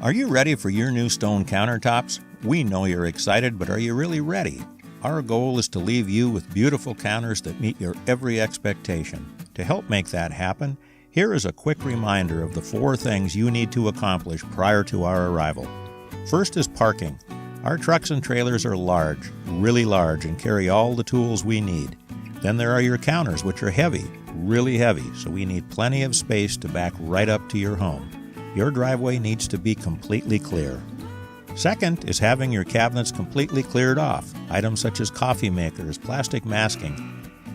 Are you ready for your new stone countertops? We know you're excited, but are you really ready? Our goal is to leave you with beautiful counters that meet your every expectation. To help make that happen, here is a quick reminder of the 4 things you need to accomplish prior to our arrival. First is parking. Our trucks and trailers are large, really large, and carry all the tools we need. Then there are your counters, which are heavy, really heavy, so we need plenty of space to back right up to your home. Your driveway needs to be completely clear. Second is having your cabinets completely cleared off. Items such as coffee makers, plastic masking,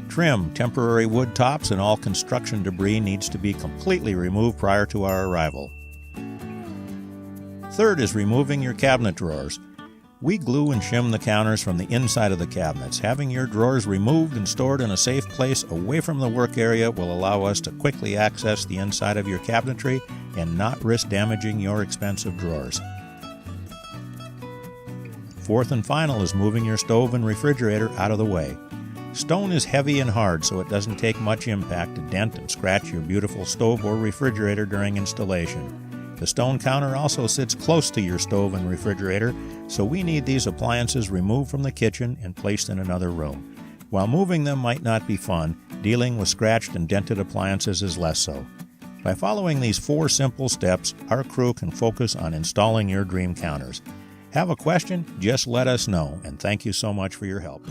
trim, temporary wood tops, and all construction debris needs to be completely removed prior to our arrival. Third is removing your cabinet drawers. We glue and shim the counters from the inside of the cabinets. Having your drawers removed and stored in a safe place away from the work area will allow us to quickly access the inside of your cabinetry and not risk damaging your expensive drawers. Fourth and final is moving your stove and refrigerator out of the way. Stone is heavy and hard, so it doesn't take much impact to dent and scratch your beautiful stove or refrigerator during installation. The stone counter also sits close to your stove and refrigerator, so we need these appliances removed from the kitchen and placed in another room. While moving them might not be fun, dealing with scratched and dented appliances is less so. By following these 4 simple steps, our crew can focus on installing your dream counters. Have a question? Just let us know, and thank you so much for your help.